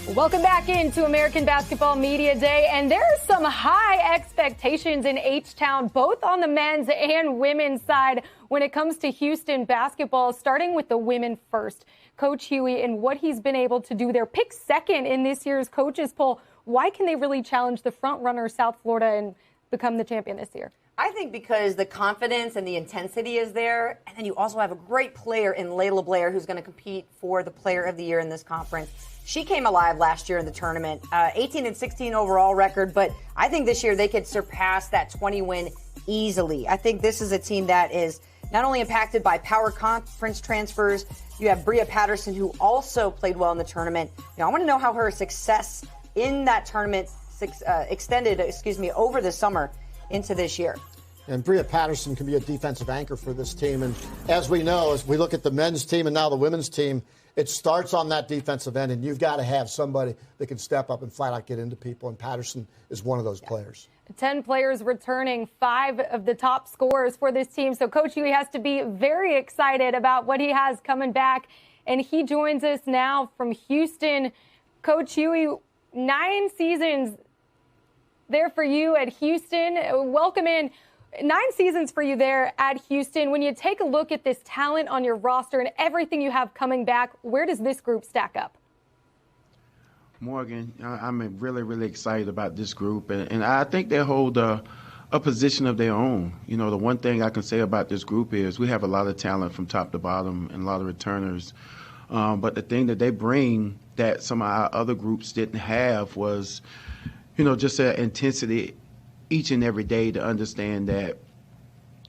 Welcome back into American Basketball Media Day, and there are some high expectations in H-Town, both on the men's and women's side when it comes to Houston basketball, starting with the women first. Coach Hughey and what he's been able to do there, picked second in this year's coaches poll. Why can they really challenge the front runner, South Florida, and become the champion this year? I think because the confidence and the intensity is there, and then you also have a great player in Layla Blair who's going to compete for the Player of the Year in this conference. She came alive last year in the tournament, 18-16 overall record, but I think this year they could surpass that 20-win easily. I think this is a team that is not only impacted by power conference transfers. You have Bria Patterson, who also played well in the tournament. Now, I want to know how her success in that tournament extended over the summer into this year. And Bria Patterson can be a defensive anchor for this team. And as we know, as we look at the men's team and now the women's team, it starts on that defensive end, and you've got to have somebody that can step up and flat out get into people, and Patterson is one of those players. 10 players returning, 5 of the top scorers for this team. So Coach Hughey has to be very excited about what he has coming back. And he joins us now from Houston. Coach Hughey, 9 seasons there for you at Houston. Welcome in. 9 seasons for you there at Houston. When you take a look at this talent on your roster and everything you have coming back, where does this group stack up? Morgan, I'm really, really excited about this group, and I think they hold a position of their own. You know, the one thing I can say about this group is we have a lot of talent from top to bottom and a lot of returners. But the thing that they bring that some of our other groups didn't have was, you know, just an intensity each and every day to understand that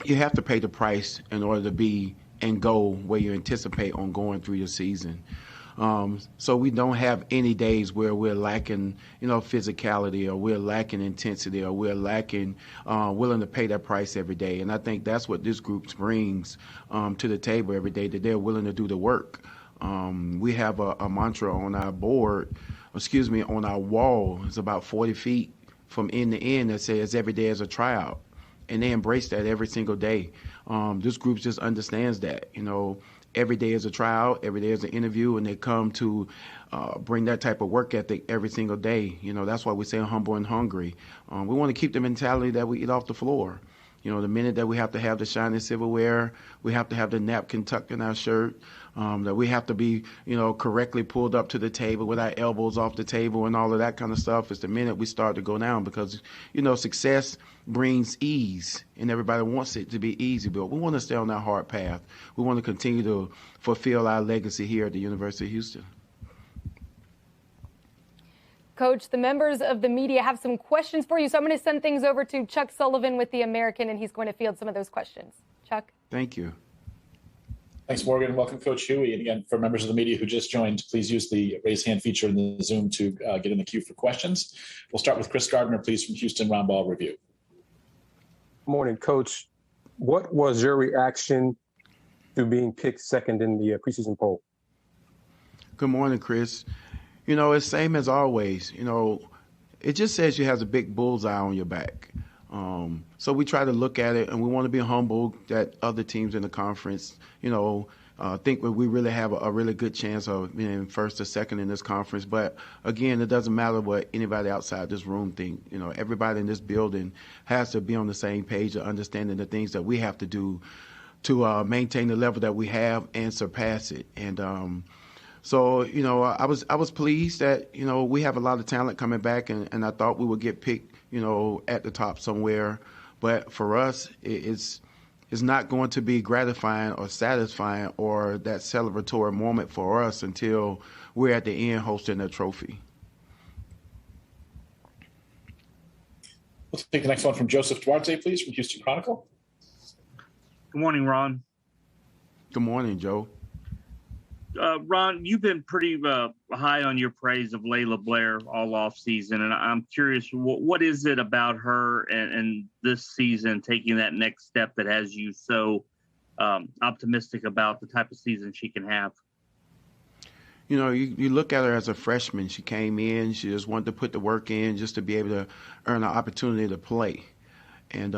you have to pay the price in order to be and go where you anticipate on going through your season. So we don't have any days where we're lacking, you know, physicality, or we're lacking intensity, or we're lacking willing to pay that price every day. And I think that's what this group brings to the table every day, that they're willing to do the work. We have a mantra on our on our wall. It's about 40 feet from end to end that says every day is a tryout. And they embrace that every single day. This group just understands that, you know, every day is a tryout, every day is an interview, and they come to bring that type of work ethic every single day. You know, that's why we say humble and hungry. We want to keep the mentality that we eat off the floor. You know, the minute that we have to have the shiny silverware, we have to have the napkin tucked in our shirt, that we have to be, you know, correctly pulled up to the table with our elbows off the table and all of that kind of stuff, is the minute we start to go down, because, you know, success brings ease and everybody wants it to be easy, but we want to stay on that hard path. We want to continue to fulfill our legacy here at the University of Houston. Coach, the members of the media have some questions for you, so I'm going to send things over to Chuck Sullivan with The American, and he's going to field some of those questions. Chuck? Thank you. Thanks, Morgan. Welcome, Coach Hughey. And again, for members of the media who just joined, please use the raise hand feature in the Zoom to get in the queue for questions. We'll start with Chris Gardner, please, from Houston Round Ball Review. Morning, Coach. What was your reaction to being picked second in the preseason poll? Good morning, Chris. You know, it's same as always. You know, it just says you have a big bullseye on your back. So we try to look at it, and we want to be humble that other teams in the conference, you know, think that we really have a really good chance of being first or second in this conference. But again, it doesn't matter what anybody outside this room think. You know, everybody in this building has to be on the same page of understanding the things that we have to do to maintain the level that we have and surpass it. And so, you know, I was pleased that, you know, we have a lot of talent coming back, and I thought we would get picked, you know, at the top somewhere. But for us, it's not going to be gratifying or satisfying or that celebratory moment for us until we're at the end hosting that trophy. We'll take the next one from Joseph Duarte, please, from Houston Chronicle. Good morning, Ron. Good morning, Joe. Ron, you've been pretty high on your praise of Layla Blair all off season, and I'm curious, what is it about her and this season taking that next step that has you so optimistic about the type of season she can have? You know, you look at her as a freshman. She came in, she just wanted to put the work in just to be able to earn an opportunity to play. And,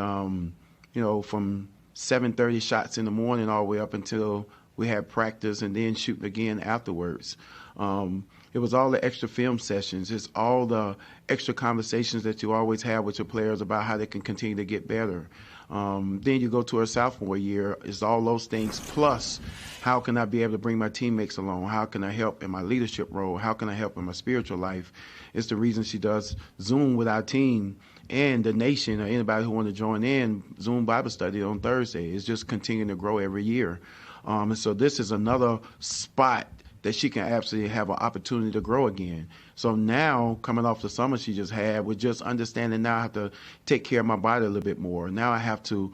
you know, from 7:30 shots in the morning all the way up until we had practice and then shooting again afterwards. You It was all the extra film sessions. It's all the extra conversations that you always have with your players about how they can continue to get better. Then you go to our sophomore year. It's all those things plus how can I be able to bring my teammates along? How can I help in my leadership role? How can I help in my spiritual life? It's the reason she does Zoom with our team and the nation or anybody who want to join in Zoom Bible study on Thursday. It's just continuing to grow every year. And so this is another spot that she can absolutely have an opportunity to grow again. So now, coming off the summer she just had, with just understanding now I have to take care of my body a little bit more. Now I have to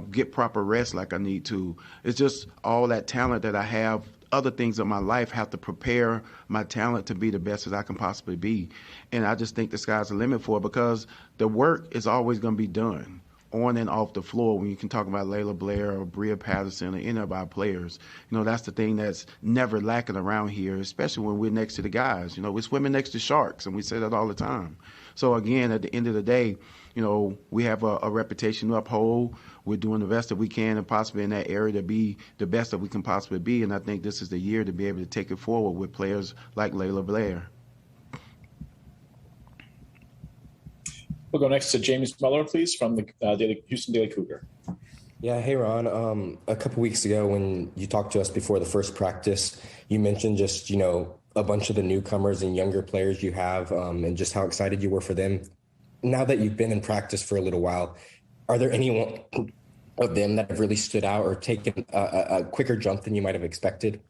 get proper rest like I need to. It's just all that talent that I have. Other things in my life have to prepare my talent to be the best as I can possibly be. And I just think the sky's the limit for it because the work is always going to be done on and off the floor. When you can talk about Laila Blair or Bria Patterson or any of our players, that's the thing that's never lacking around here, especially when we're next to the guys. We're swimming next to sharks, and we say that all the time. So again, at the end of the day, we have a reputation to uphold. We're doing the best that we can and possibly in that area to be the best that we can possibly be. And I think this is the year to be able to take it forward with players like Laila Blair. We'll go next to James Muller, please, from the Houston Daily Cougar. Yeah, hey, Ron. A couple weeks ago when you talked to us before the first practice, you mentioned just, a bunch of the newcomers and younger players you have and just how excited you were for them. Now that you've been in practice for a little while, are there any of them that have really stood out or taken a quicker jump than you might have expected?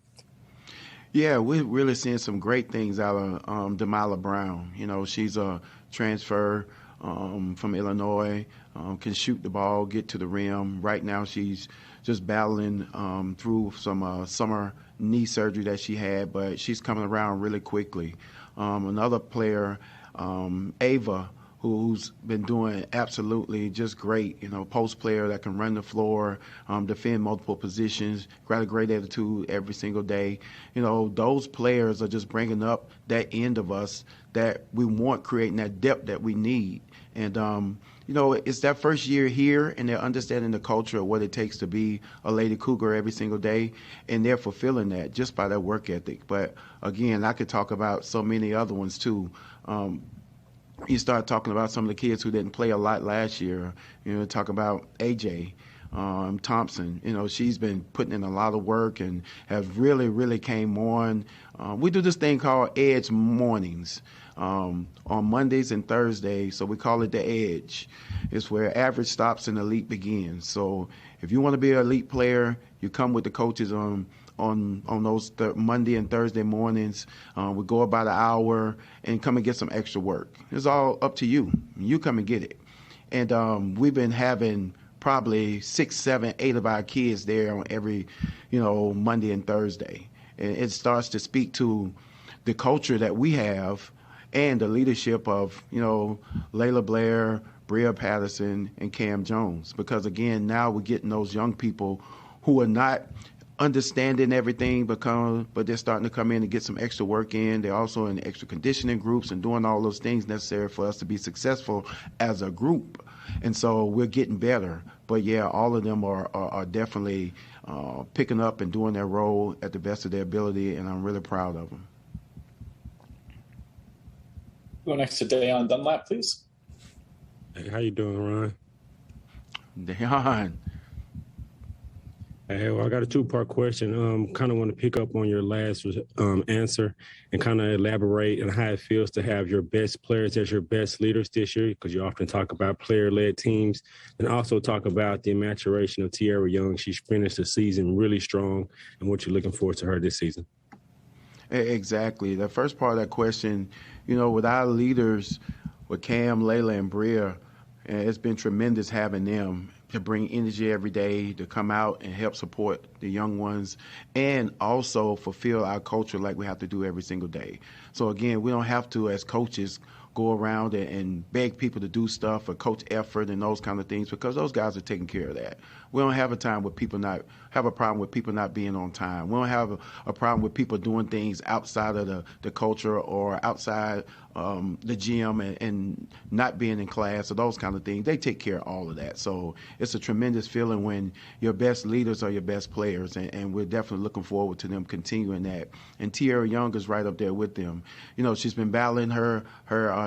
Yeah, we're really seeing some great things out of Demila Brown. She's a transfer from Illinois, can shoot the ball, get to the rim. Right now she's just battling through some summer knee surgery that she had, but she's coming around really quickly. Another player, Ava, who's been doing absolutely just great, post player that can run the floor, defend multiple positions, got a great attitude every single day. Those players are just bringing up that end of us that we want, creating that depth that we need. And, it's that first year here, and they're understanding the culture of what it takes to be a Lady Cougar every single day, and they're fulfilling that just by their work ethic. But, again, I could talk about so many other ones, too. You start talking about some of the kids who didn't play a lot last year. Talk about AJ Thompson. She's been putting in a lot of work and has really, really came on. We do this thing called Edge Mornings on Mondays and Thursdays, so we call it the Edge. It's where average stops and elite begins. So if you want to be an elite player, you come with the coaches on those Monday and Thursday mornings. We go about an hour and come and get some extra work. It's all up to you. You come and get it. And we've been having probably 6, 7, 8 of our kids there on every, Monday and Thursday. And it starts to speak to the culture that we have and the leadership of, Laila Blair, Bria Patterson, and Cam Jones. Because, again, now we're getting those young people who are not understanding everything, but they're starting to come in and get some extra work in. They're also in extra conditioning groups and doing all those things necessary for us to be successful as a group. And so we're getting better. But, yeah, all of them are definitely picking up and doing their role at the best of their ability, and I'm really proud of them. Go next to Dayon Dunlap, please. Hey, how you doing, Ron? Dayon. Hey, well, I got a 2-part question. Kind of want to pick up on your last answer and kind of elaborate on how it feels to have your best players as your best leaders this year, because you often talk about player-led teams, and also talk about the maturation of Tierra Young. She's finished the season really strong, and what you're looking forward to her this season. Exactly. The first part of that question, with our leaders, with Cam, Layla, and Bria, it's been tremendous having them to bring energy every day, to come out and help support the young ones, and also fulfill our culture like we have to do every single day. So, again, we don't have to, as coaches, go around and beg people to do stuff or coach effort and those kind of things, because those guys are taking care of that. We don't have a problem with people not being on time. We don't have a problem with people doing things outside of the culture or outside the gym and not being in class or those kind of things. They take care of all of that. So it's a tremendous feeling when your best leaders are your best players, and we're definitely looking forward to them continuing that. And Tierra Young is right up there with them. You know, she's been battling her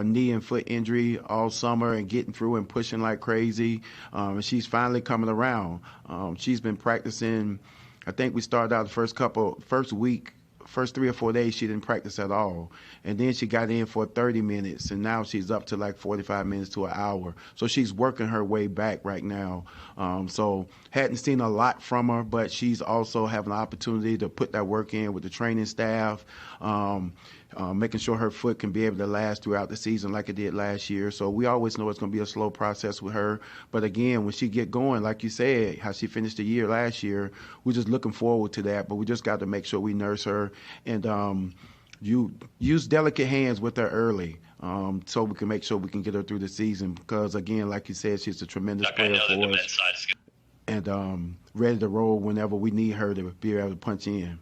knee and foot injury all summer and getting through and pushing like crazy. And she's finally coming around. She's been practicing. I think we started out the first 3 or 4 days, she didn't practice at all. And then she got in for 30 minutes, and now she's up to like 45 minutes to an hour. So she's working her way back right now. So hadn't seen a lot from her, but she's also having an opportunity to put that work in with the training staff, making sure her foot can be able to last throughout the season like it did last year. So we always know it's going to be a slow process with her. But again, when she get going, like you said, how she finished the year last year, we're just looking forward to that. But we just got to make sure we nurse her and you use delicate hands with her early, so we can make sure we can get her through the season. Because again, like you said, she's a tremendous player for us, and ready to roll whenever we need her to be able to punch in.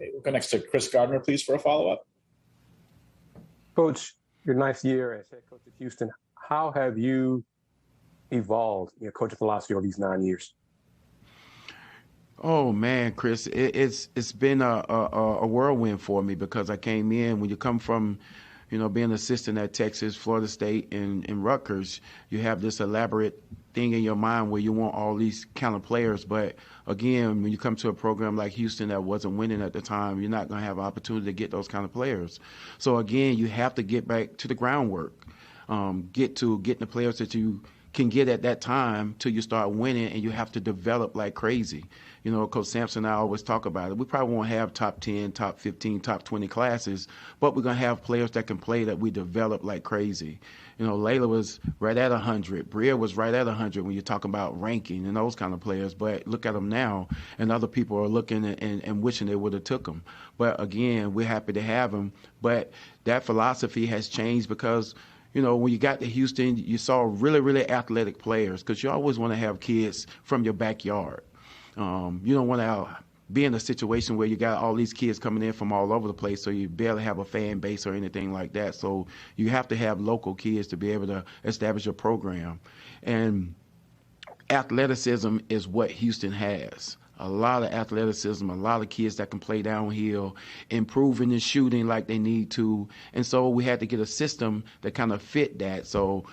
Okay, we'll go next to Chris Gardner, please, for a follow-up. Coach, your ninth year as head coach of Houston, how have you evolved in your coaching philosophy over these 9 years? Oh man, Chris, it's been a whirlwind for me, because I came in, when you come from, you know, being assistant at Texas, Florida State, and Rutgers, you have this elaborate thing in your mind where you want all these kind of players. But again, when you come to a program like Houston that wasn't winning at the time, you're not going to have an opportunity to get those kind of players. So again, you have to get back to the groundwork, getting the players that you can get at that time till you start winning, and you have to develop like crazy. You know, Coach Sampson and I always talk about it. We probably won't have top 10, top 15, top 20 classes, but we're going to have players that can play that we develop like crazy. You know, Layla was right at 100. Bria was right at 100 when you're talking about ranking and those kind of players. But look at them now, and other people are looking and wishing they would have took them. But again, we're happy to have them. But that philosophy has changed because, you know, when you got to Houston, you saw really, really athletic players, because you always want to have kids from your backyard. You don't want to be in a situation where you got all these kids coming in from all over the place, so you barely have a fan base or anything like that. So you have to have local kids to be able to establish your program. And athleticism is what Houston has. A lot of athleticism, a lot of kids that can play downhill, improving and shooting like they need to. And so we had to get a system that kind of fit that. So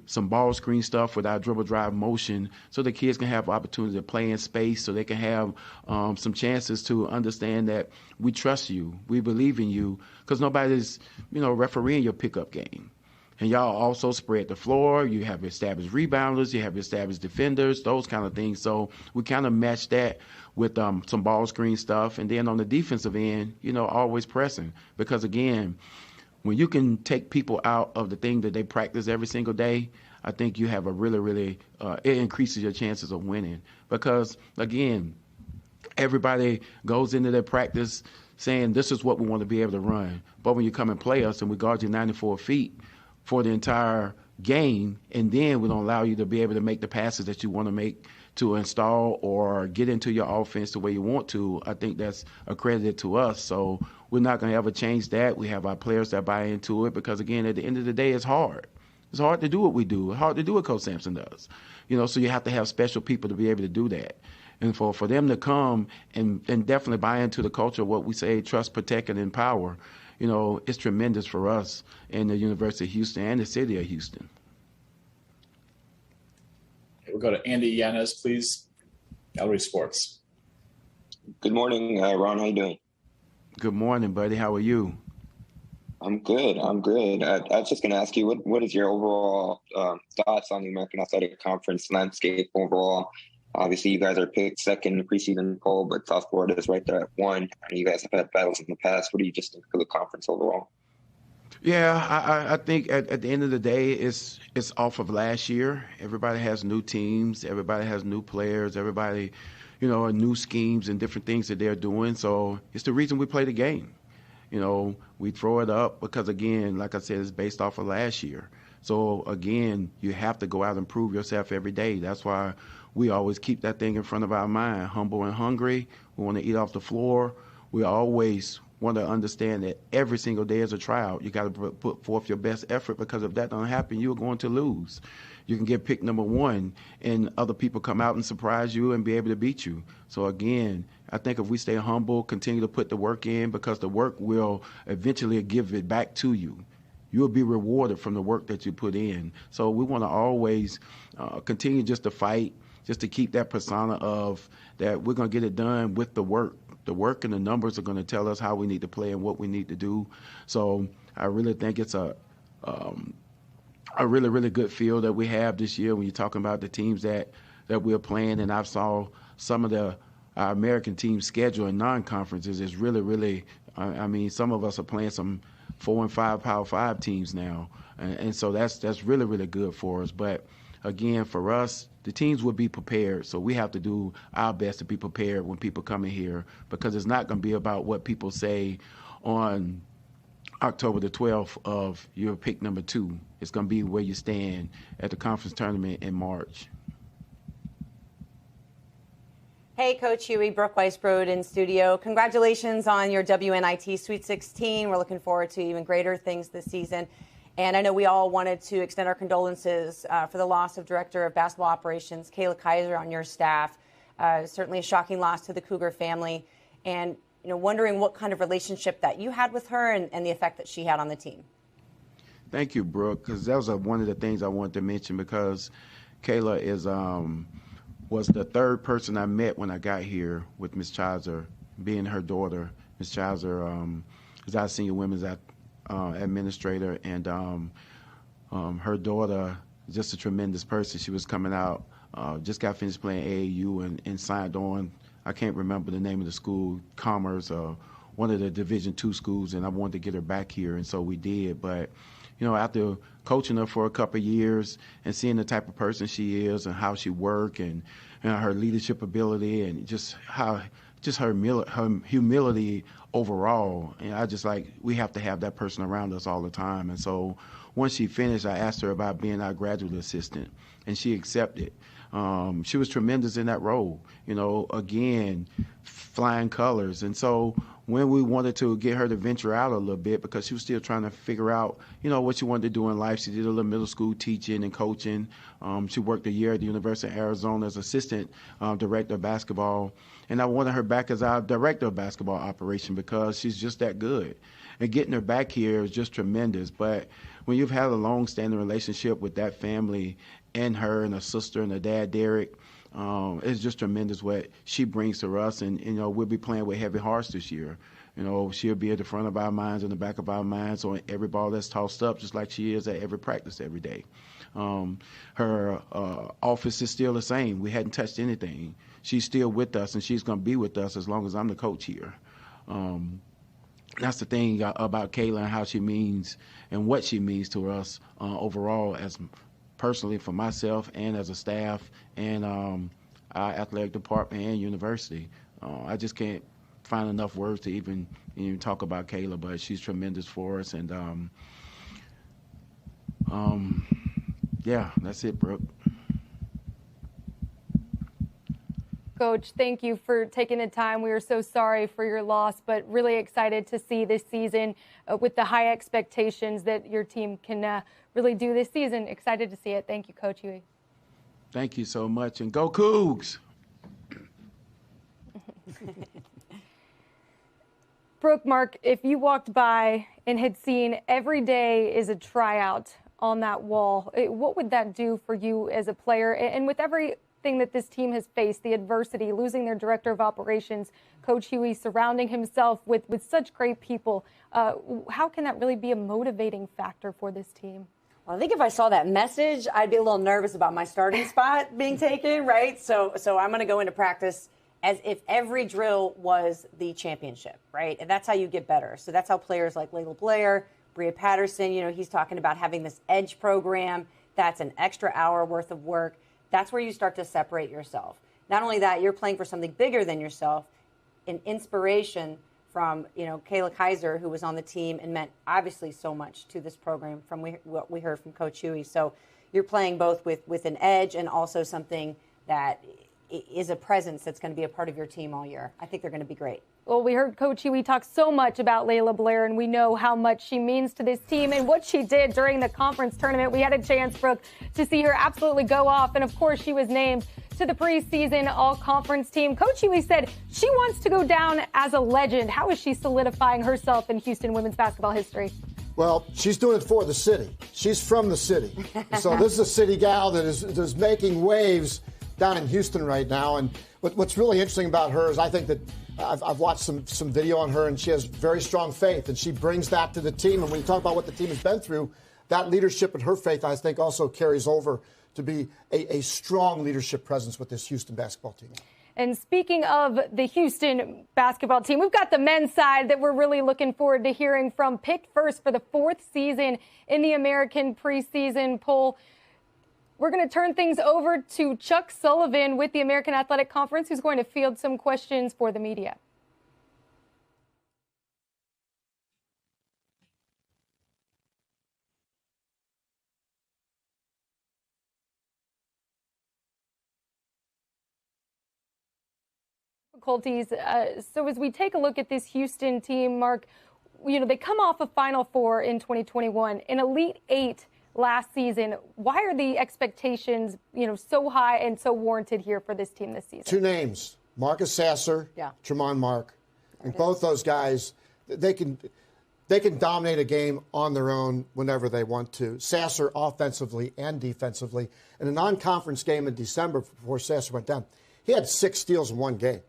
some ball screen stuff with our dribble drive motion, so the kids can have opportunity to play in space, so they can have some chances to understand that we trust you, we believe in you, because nobody's, you know, refereeing your pickup game. And y'all also spread the floor. You have established rebounders. You have established defenders, those kind of things. So we kind of match that with some ball screen stuff. And then on the defensive end, you know, always pressing. Because, again, when you can take people out of the thing that they practice every single day, I think you have a really, really it increases your chances of winning. Because, again, everybody goes into their practice saying this is what we want to be able to run. But when you come and play us and we guard you 94 feet for the entire game, and then we don't allow you to be able to make the passes that you want to make to install or get into your offense the way you want to, I think that's accredited to us. So we're not going to ever change that. We have our players that buy into it because, again, at the end of the day, it's hard. It's hard to do what we do. It's hard to do what Coach Sampson does. You know, so you have to have special people to be able to do that. And for them to come and definitely buy into the culture of what we say, trust, protect, and empower, you know, it's tremendous for us in the University of Houston and the city of Houston. Okay, we'll go to Andy Yanez, please. Gallery Sports. Good morning, Ron. How you doing? Good morning, buddy. How are you? I'm good. I was just going to ask you, what is your overall thoughts on the American Athletic Conference landscape overall? Obviously, you guys are picked second in the preseason poll, but South Florida is right there at 1. You guys have had battles in the past. What do you just think of the conference overall? Yeah, I think at the end of the day, it's off of last year. Everybody has new teams. Everybody has new players. Everybody, you know, new schemes and different things that they're doing. So it's the reason we play the game. We throw it up because, again, like I said, it's based off of last year. So, again, you have to go out and prove yourself every day. That's why we always keep that thing in front of our mind, humble and hungry. We want to eat off the floor. We always want to understand that every single day is a tryout. You got to put forth your best effort, because if that don't happen, you're going to lose. You can get picked number one and other people come out and surprise you and be able to beat you. So again, I think if we stay humble, continue to put the work in, because the work will eventually give it back to you. You'll be rewarded from the work that you put in. So we want to always continue just to fight, just to keep that persona of that we're going to get it done with the work. The work and the numbers are going to tell us how we need to play and what we need to do. So I really think it's a really, really good field that we have this year when you're talking about the teams that we're playing. And I saw some of our American teams' schedule in non-conferences is really, really, I mean, some of us are playing some 4 and 5 Power 5 teams now. And so that's really, really good for us. But again, for us, the teams will be prepared. So we have to do our best to be prepared when people come in here, because it's not going to be about what people say on October the 12th of your pick number 2. It's going to be where you stand at the conference tournament in March. Hey, Coach Hughey, Brooke Weisbrod in studio. Congratulations on your WNIT Sweet 16. We're looking forward to even greater things this season. And I know we all wanted to extend our condolences for the loss of Director of Basketball Operations, Kayla Kaiser, on your staff. Certainly a shocking loss to the Cougar family. And, wondering what kind of relationship that you had with her and the effect that she had on the team. Thank you, Brooke, because that was one of the things I wanted to mention, because Kayla was the third person I met when I got here with Ms. Kaiser, being her daughter. Ms. Kaiser is our senior women's administrator, and her daughter is just a tremendous person. She was coming out, just got finished playing AAU and signed on. I can't remember the name of the school, Commerce, one of the Division II schools, and I wanted to get her back here, and so we did. But, after coaching her for a couple of years and seeing the type of person she is and how she works and her leadership ability and just her humility overall, and I just we have to have that person around us all the time. And so once she finished, I asked her about being our graduate assistant, and she accepted. She was tremendous in that role, again, flying colors. And so when we wanted to get her to venture out a little bit, because she was still trying to figure out, what she wanted to do in life, she did a little middle school teaching and coaching. She worked a year at the University of Arizona as assistant director of basketball. And I wanted her back as our director of basketball operation, because she's just that good. And getting her back here is just tremendous. But when you've had a long-standing relationship with that family and her and her sister and her dad, Derek, it's just tremendous what she brings to us. And, we'll be playing with heavy hearts this year. She'll be at the front of our minds and the back of our minds on every ball that's tossed up, just like she is at every practice every day. Her office is still the same. We hadn't touched anything. She's still with us, and she's going to be with us as long as I'm the coach here. That's the thing about Kayla and how she means and what she means to us overall, as personally for myself and as a staff and our athletic department and university. I just can't find enough words to even talk about Kayla, but she's tremendous for us. And yeah, that's it, Brooke. Coach, thank you for taking the time. We are so sorry for your loss, but really excited to see this season with the high expectations that your team can really do this season. Excited to see it. Thank you, Coach Hughey. Thank you so much, and go Cougs! Brooke, Mark, if you walked by and had seen every day is a tryout on that wall, what would that do for you as a player? And with everything that this team has faced, the adversity, losing their director of operations, Coach Hughey surrounding himself with such great people, how can that really be a motivating factor for this team? Well, I think if I saw that message, I'd be a little nervous about my starting spot being taken, right? So I'm going to go into practice as if every drill was the championship, right? And that's how you get better. So that's how players like Laila Blair, Bria Patterson, he's talking about having this edge program. That's an extra hour worth of work. That's where you start to separate yourself. Not only that, you're playing for something bigger than yourself, an inspiration from, Kayla Kaiser, who was on the team and meant obviously so much to this program from what we heard from Coach Hughey. So you're playing both with an edge and also something that is a presence that's going to be a part of your team all year. I think they're going to be great. Well, we heard Coach Hughey talk so much about Layla Blair, and we know how much she means to this team and what she did during the conference tournament. We had a chance, Brooke, to see her absolutely go off. And, of course, she was named to the preseason all-conference team. Coach Hughey said she wants to go down as a legend. How is she solidifying herself in Houston women's basketball history? Well, she's doing it for the city. She's from the city. So this is a city gal that is making waves down in Houston right now. And what's really interesting about her is I think that I've watched some video on her, and she has very strong faith, and she brings that to the team. And when you talk about what the team has been through, that leadership and her faith, I think, also carries over to be a strong leadership presence with this Houston basketball team. And speaking of the Houston basketball team, we've got the men's side that we're really looking forward to hearing from. Picked first for the 4th season in the American preseason poll. We're going to turn things over to Chuck Sullivan with the American Athletic Conference, who's going to field some questions for the media. Difficulties. So as we take a look at this Houston team, Mark, they come off a Final Four in 2021, an Elite Eight last season. Why are the expectations, so high and so warranted here for this team this season? 2 names, Marcus Sasser, Tremont Mark. And both those guys, they can dominate a game on their own whenever they want to. Sasser offensively and defensively. In a non-conference game in December before Sasser went down, he had 6 steals in one game.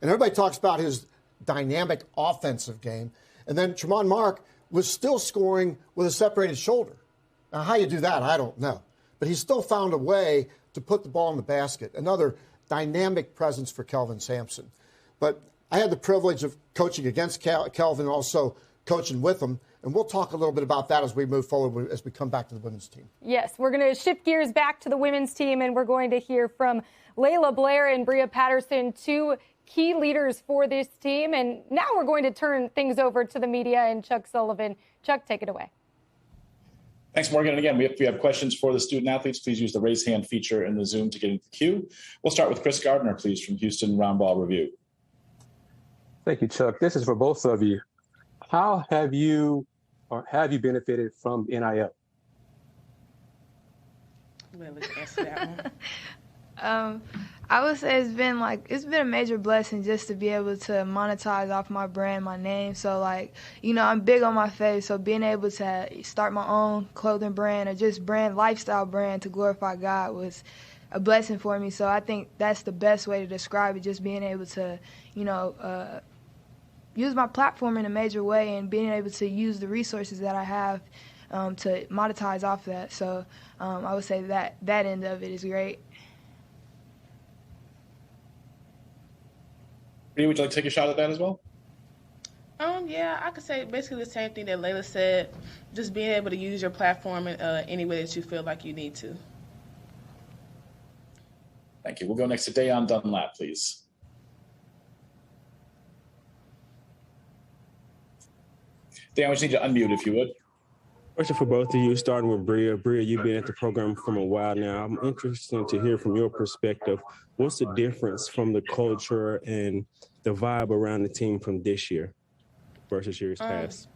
And everybody talks about his dynamic offensive game. And then Tremont Mark was still scoring with a separated shoulder. Now, how you do that, I don't know. But he still found a way to put the ball in the basket. Another dynamic presence for Kelvin Sampson. But I had the privilege of coaching against Kelvin, also coaching with him. And we'll talk a little bit about that as we move forward, as we come back to the women's team. Yes, we're going to shift gears back to the women's team, and we're going to hear from Laila Blair and Bria Patterson, 2 key leaders for this team. And now we're going to turn things over to the media and Chuck Sullivan. Chuck, take it away. Thanks, Morgan. And again, we have questions for the student athletes. Please use the raise hand feature in the Zoom to get into the queue. We'll start with Chris Gardner, please, from Houston Round Ball Review. Thank you, Chuck. This is for both of you. How have you benefited from NIL? Well, let's answer that one. I would say it's been a major blessing just to be able to monetize off my brand, my name. So I'm big on my faith. So being able to start my own clothing brand or just lifestyle brand to glorify God was a blessing for me. So I think that's the best way to describe it, just being able to, use my platform in a major way and being able to use the resources that I have to monetize off that. So I would say that end of it is great. Would you like to take a shot at that as well? Yeah, I could say basically the same thing that Layla said, just being able to use your platform in any way that you feel like you need to. Thank you. We'll go next to Dayon Dunlap, please. Dayon, we just need to unmute if you would. Question for both of you, starting with Bria. Bria, you've been at the program for a while now. I'm interested to hear from your perspective. What's the difference from the culture and the vibe around the team from this year versus years past?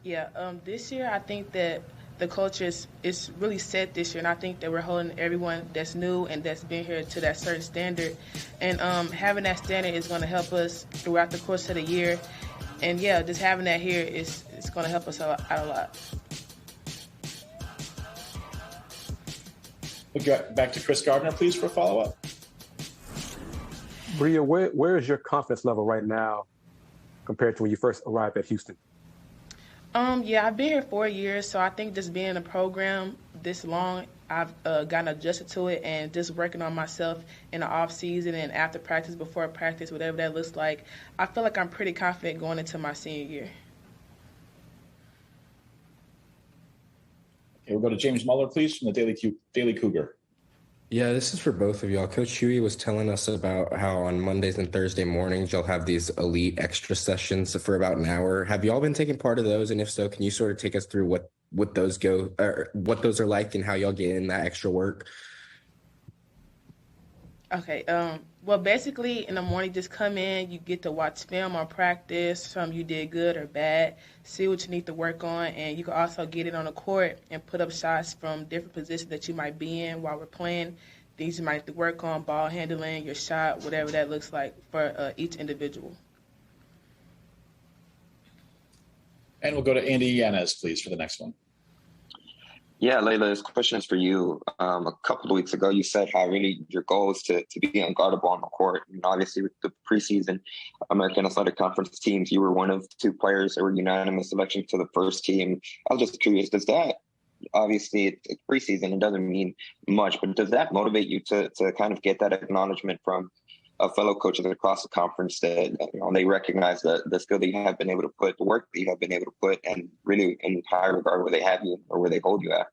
This year I think that the culture is really set this year, and I think that we're holding everyone that's new and that's been here to that certain standard. And having that standard is going to help us throughout the course of the year. And just having that here is going to help us out a lot. We'll get back to Chris Gardner, please, for a follow-up. Bria, where is your confidence level right now compared to when you first arrived at Houston? I've been here 4 years, so I think just being in the program this long, I've gotten adjusted to it, and just working on myself in the off season and after practice, before practice, whatever that looks like. I feel like I'm pretty confident going into my senior year. Okay, we'll go to James Muller, please, from the Daily Cougar. Yeah, this is for both of y'all. Coach Hughey was telling us about how on Mondays and Thursday mornings you'll have these elite extra sessions for about an hour. Have y'all been taking part of those? And if so, can you sort of take us through what those go, or what those are like, and how y'all get in that extra work? Okay. Well, basically, in the morning, just come in. You get to watch film or practice, something you did good or bad, see what you need to work on, and you can also get it on the court and put up shots from different positions that you might be in while we're playing. Things you might have to work on, ball handling, your shot, whatever that looks like for each individual. And we'll go to Andy Yanez, please, for the next one. Yeah, Layla, this question is for you. A couple of weeks ago, you said how really your goal is to be unguardable on the court. And obviously, with the preseason American Athletic Conference teams, you were one of two players that were unanimous selection to the first team. I was just curious, does that, obviously, it's preseason, it doesn't mean much, but does that motivate you to kind of get that acknowledgement from fellow coaches across the conference that they recognize the skill that you have been able to put, the work that you have been able to put, and really in high regard where they have you or where they hold you at?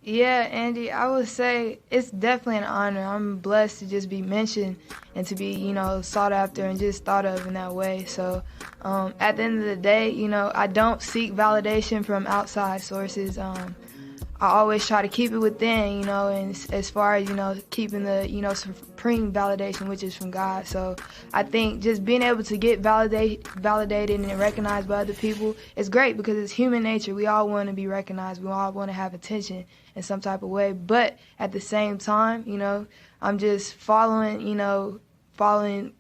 Yeah, Andy, I would say it's definitely an honor. I'm blessed to just be mentioned and to be, sought after and just thought of in that way. So at the end of the day, I don't seek validation from outside sources. I always try to keep it within, and as far as, keeping the, supreme validation, which is from God. So I think just being able to get validated and recognized by other people is great because it's human nature. We all want to be recognized. We all want to have attention in some type of way. But at the same time, I'm just following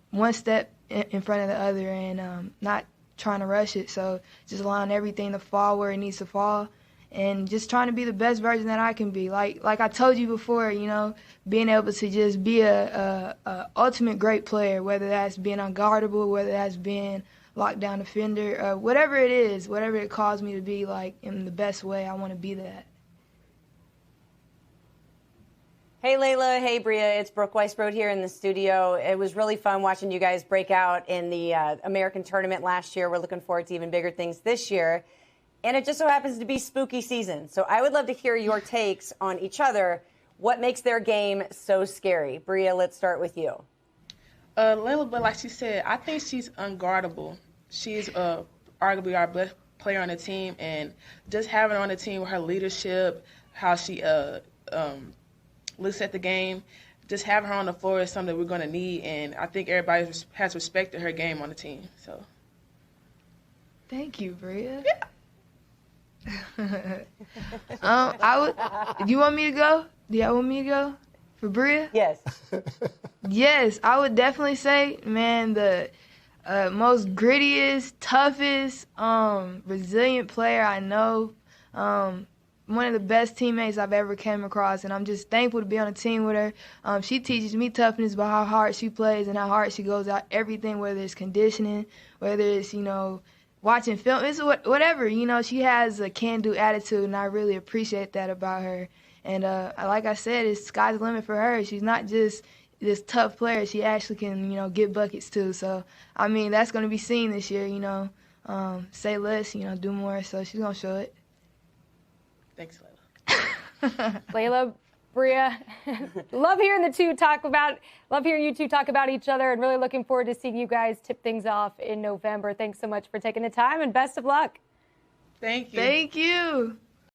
one step in front of the other and not trying to rush it. So just allowing everything to fall where it needs to fall. And just trying to be the best version that I can be. Like I told you before, being able to just be a ultimate great player, whether that's being unguardable, whether that's being lockdown defender, whatever it is, whatever it calls me to be, like in the best way, I want to be that. Hey, Layla. Hey, Bria. It's Brooke Weisbrod here in the studio. It was really fun watching you guys break out in the American tournament last year. We're looking forward to even bigger things this year. And it just so happens to be spooky season. So I would love to hear your takes on each other. What makes their game so scary? Bria, let's start with you. Layla, but like she said, I think she's unguardable. She's arguably our best player on the team. And just having her on the team with her leadership, how she looks at the game, just having her on the floor is something that we're going to need. And I think everybody has respected her game on the team. So, thank you, Bria. Yeah. Do you want me to go? Do y'all want me to go for Bria? Yes. Yes, I would definitely say, man, the most grittiest, toughest, resilient player I know. One of the best teammates I've ever came across, and I'm just thankful to be on a team with her. She teaches me toughness by how hard she plays and how hard she goes out everything, whether it's conditioning, whether it's, watching film, it's whatever, she has a can-do attitude, and I really appreciate that about her. And like I said, it's sky's the limit for her. She's not just this tough player. She actually can, get buckets too. So, that's going to be seen this year, say less, do more. So she's going to show it. Thanks, Layla. Layla, Bria, love hearing you two talk about each other, and really looking forward to seeing you guys tip things off in November. Thanks so much for taking the time, and best of luck. Thank you. Thank you.